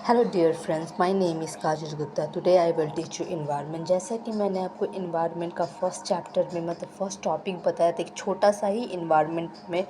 Hello dear friends, my name is Kajal Gupta. Today I will teach you environment. जैसा कि मैंने आपको इन्वायरमेंट का फर्स्ट चैप्टर में फर्स्ट टॉपिक बताया था, एक छोटा सा ही इन्वायरमेंट में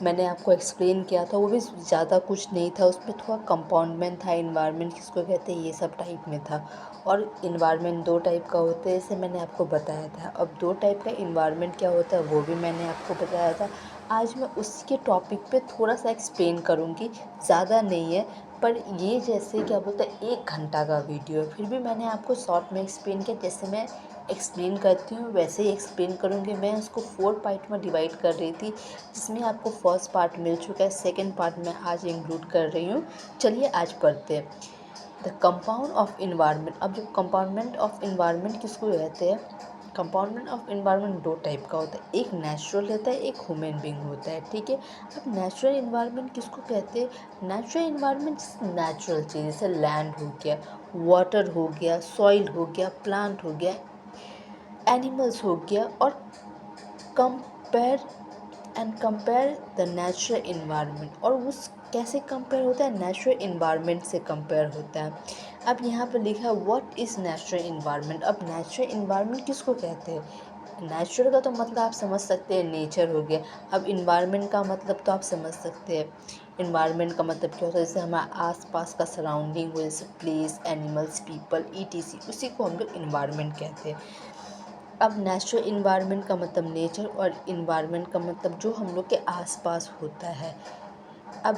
मैंने आपको एक्सप्लेन किया था। वो भी ज़्यादा कुछ नहीं था, उसमें थोड़ा कंपाउंडमेंट था। इन्वायरमेंट किसको कहते हैं ये सब टाइप में था। और इन्वायरमेंट दो टाइप का होता है, जैसे मैंने आपको बताया था। अब दो टाइप का इन्वायरमेंट क्या होता है वो भी मैंने आपको बताया था। आज मैं उसी के टॉपिक पे थोड़ा सा एक्सप्लेन करूँगी, ज़्यादा नहीं है। पर ये जैसे क्या बोलते हैं 1 घंटा का वीडियो है, फिर भी मैंने आपको शॉर्ट में एक्सप्लेन किया। जैसे मैं एक्सप्लेन करती हूँ वैसे ही एक्सप्लेन करूँगी। मैं उसको 4 पार्ट में डिवाइड कर रही थी, जिसमें आपको फर्स्ट पार्ट मिल चुका है, सेकंड पार्ट मैं आज इंक्लूड कर रही हूँ। चलिए आज पढ़ते हैं द कंपाउंड ऑफ इन्वायरमेंट। अब जो कंपाउंडमेंट ऑफ इन्वायरमेंट किसको कहते हैं? कंपाउंडमेंट ऑफ इन्वायरमेंट दो टाइप का होता है, एक नेचुरल रहता है, एक ह्यूमन बीइंग होता है। ठीक है। अब नेचुरल इन्वायरमेंट किसको कहते हैं? नेचुरल इन्वायरमेंट नेचुरल चीज़, जैसे लैंड हो गया, वाटर हो गया, सॉइल हो गया, प्लांट हो गया, एनिमल्स हो गया। और कंपेयर द नेचुरल इन्वायरमेंट। और उस कैसे कंपेयर होता है? नेचुरल इन्वायरमेंट से कंपेयर होता है। अब यहाँ पर लिखा है व्हाट इज़ नेचुरल इन्वायरमेंट। अब नेचुरल इन्वायरमेंट किसको कहते हैं? नेचुरल का तो मतलब आप समझ सकते हैं, नेचर हो गया। अब इन्वायरमेंट का मतलब तो आप समझ सकते हैं। इन्वायरमेंट का मतलब क्या होता है? जैसे हमारे आसपास का सराउंडिंग हो, जैसे प्लेस, एनिमल्स, पीपल, ईटीसी, उसी को हम लोग इन्वायरमेंट कहते हैं। अब नेचुरल इन्वायरमेंट का मतलब नेचर, और इन्वायरमेंट का मतलब जो हम लोग के आसपास होता है। अब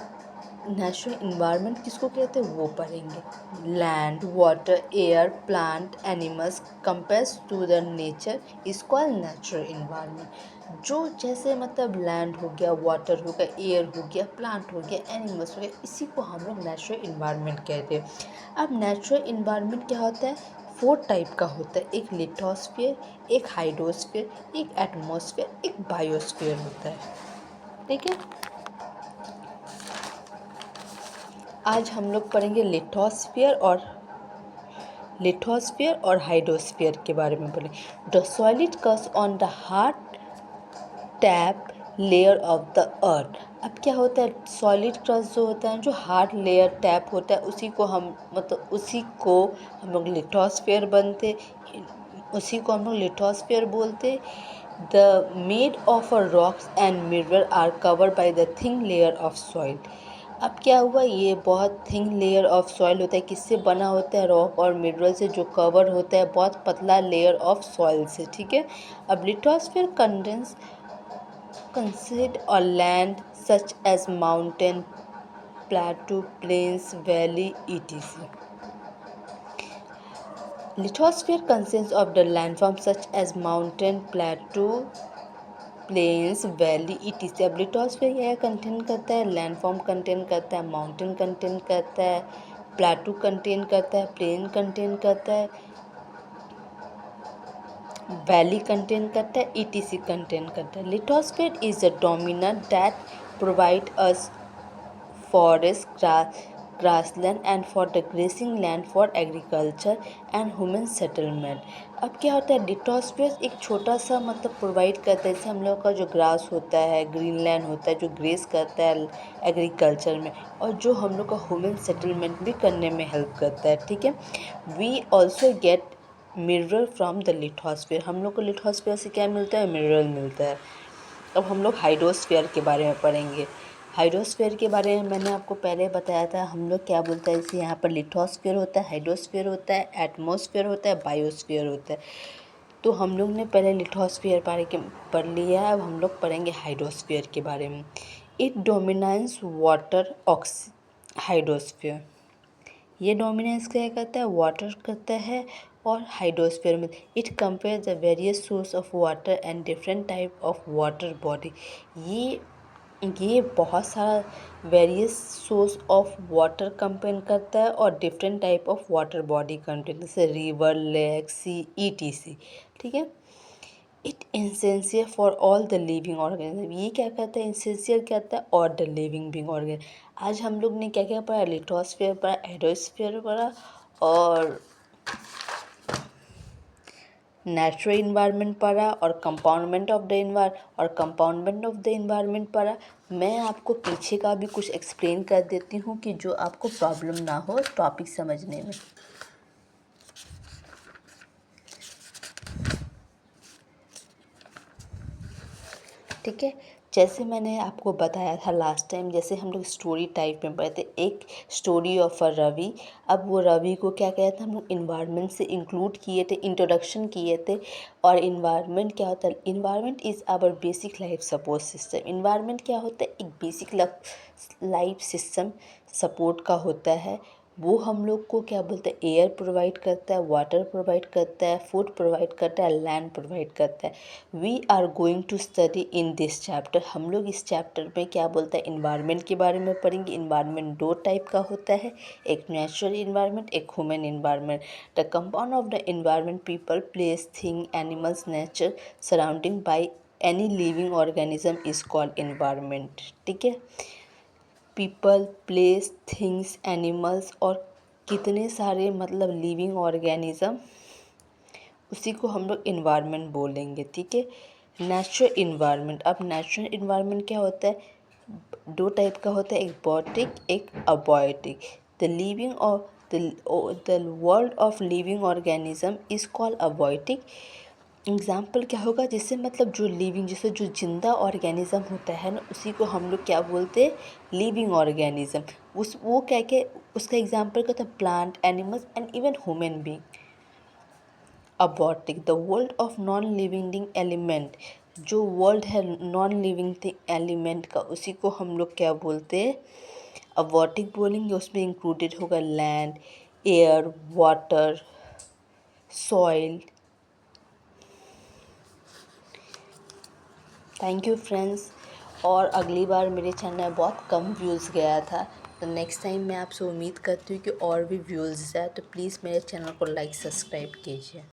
नेचुरल इन्वायरमेंट किसको कहते हैं वो पढ़ेंगे। Land, water, air, plant, animals compares to the nature is called natural environment. जो जैसे मतलब लैंड हो गया, वाटर हो गया, एयर हो गया, प्लांट हो गया, एनिमल्स हो गया, इसी को हम लोग नेचुरल इन्वायरमेंट कहते हैं। अब नेचुरल इन्वायरमेंट क्या होता है? 4 टाइप का होता है, एक लिथोस्फीयर, एक हाइड्रोस्फीयर, एक एटमॉस्फेयर, एक बायोस्फीयर होता है। ठीक है। आज हम लोग पढ़ेंगे लिथोस्फीयर और हाइड्रोस्फीयर के बारे में पढ़ेंगे। The solid crust on the hard top layer of the earth. अब क्या होता है? सॉलिड क्रस्ट जो होता है, जो हार्ड लेयर टैप होता है, उसी को हम लोग लिथोस्फीयर बोलते। The made of a rocks and mirror are covered by the thin layer of soil. अब क्या हुआ? ये बहुत थिन लेयर ऑफ सॉइल होता है। किससे बना होता है? रॉक और मिनरल से, जो कवर होता है बहुत पतला लेयर ऑफ सॉइल से। ठीक है। अब लिथोस्फीयर कंसिस्ट और land such as mountain, plateau, plains, valley, etc. Lithosphere consists of the landforms such as mountain, plateau, plains, valley, etc. अब लिथोस्फीयर क्या कंटेन करता है? लैंडफॉर्म कंटेन करता है, माउंटेन कंटेन करता है, प्लेटू कंटेन करता है, प्लेन कंटेन करता है, वैली कंटेन करता है, etc. कंटेन करता है। Lithosphere is a dominant that provide us forest, grassland and for the grazing land for agriculture and human settlement। अब क्या होता है? लिथोस्फीयर एक छोटा सा प्रोवाइड करता है, जैसे हम लोग का जो ग्रास होता है, ग्रीन लैंड होता है, जो ग्रेस करता है एग्रीकल्चर में, और जो हम लोग का ह्यूमन सेटलमेंट भी करने में हेल्प करता है। ठीक है। We also get mineral from the lithosphere. हम लोग को लिथोस्फीयर से क्या मिलता है? मिनरल मिलता है। अब हम लोग हाइड्रोस्फीयर के बारे में पढ़ेंगे। हाइड्रोस्फीयर के बारे में मैंने आपको पहले बताया था। हम लोग क्या बोलते हैं? जैसे यहाँ पर लिथोस्फीयर होता है, हाइड्रोस्फीयर होता है, एटमॉस्फेयर होता है, बायोस्फीयर होता है। तो हम लोग ने पहले लिथोस्फीयर पढ़ लिया है। अब हम लोग पढ़ेंगे हाइड्रोस्फीयर के बारे में। It dominate water hydrosphere. ये डोमिनेंस क्या करता है? वाटर करता है। और हाइड्रोस्फीयर में it compare the various source of water and different type of water body. ये बहुत सारा various source of water compare करता है और different type of water body contain, जैसे रिवर, लेक, सी, etc. ठीक है। It essential for all the living organism. ये क्या कहता है? एसेंशियल कहता है और द लिविंग बीइंग ऑर्गेनिज्म। आज हम लोग ने क्या क्या पढ़ा? लिथोस्फीयर पढ़ा, हाइड्रोस्फीयर पढ़ा, और नेचुरल इन्वायरमेंट पढ़ा और कंपाउंडमेंट ऑफ द इन्वायरमेंट पढ़ा। मैं आपको पीछे का भी कुछ एक्सप्लेन कर देती हूँ कि जो आपको प्रॉब्लम ना हो टॉपिक समझने में। ठीक है, जैसे मैंने आपको बताया था लास्ट टाइम, जैसे हम लोग स्टोरी टाइप में पढ़े थे, एक स्टोरी ऑफ अ रवि। अब वो रवि को क्या कहते थे हम लोग, इन्वायरमेंट से इंक्लूड किए थे, इंट्रोडक्शन किए थे। और इन्वायरमेंट क्या होता है, environment is our basic life support system. Environment क्या होता है, एक बेसिक लाइफ सिस्टम सपोर्ट का होता है। वो हम लोग को क्या बोलते हैं, एयर प्रोवाइड करता है, वाटर प्रोवाइड करता है, फूड प्रोवाइड करता है, लैंड प्रोवाइड करता है। We are going to study in this chapter. हम लोग इस चैप्टर में क्या बोलते हैं, इन्वायरमेंट के बारे में पढ़ेंगे। इन्वायरमेंट दो टाइप का होता है, एक नेचुरल इन्वायरमेंट, एक human environment. The compound of the environment people, place, thing, animals, nature surrounding by any living organism is called environment. ठीक है, पीपल, प्लेस, थिंग्स, एनिमल्स और कितने सारे मतलब लिविंग ऑर्गेनिज्म, उसी को हम लोग इन्वायरमेंट बोलेंगे। ठीक है, नेचुरल इन्वायरमेंट। अब नेचुरल इन्वायरमेंट क्या होता है, दो टाइप का होता है, एक बायोटिक, एक abiotic. The living of the world of living organism is called abiotic. Example क्या होगा, जिससे मतलब जो लिविंग, जैसे जो जिंदा ऑर्गेनिज्म होता है ना, उसी को हम लोग क्या बोलते हैं, लिविंग ऑर्गेनिज्म। वो क्या क्या उसका एग्जाम्पल क्या होता है, plant, animals and even human being. Abiotic, the world of non living element. जो वर्ल्ड है नॉन लिविंग एलिमेंट का, उसी को हम लोग क्या बोलते हैं, अबॉटिक बोलेंगे। उसमें इंक्लूडेड होगा land, air, water, soil. Thank you friends. और अगली बार मेरे चैनल में बहुत कम व्यूज़ गया था, तो नेक्स्ट टाइम मैं आपसे उम्मीद करती हूँ कि और भी व्यूज़ जाए। तो प्लीज़ मेरे चैनल को लाइक सब्सक्राइब कीजिए।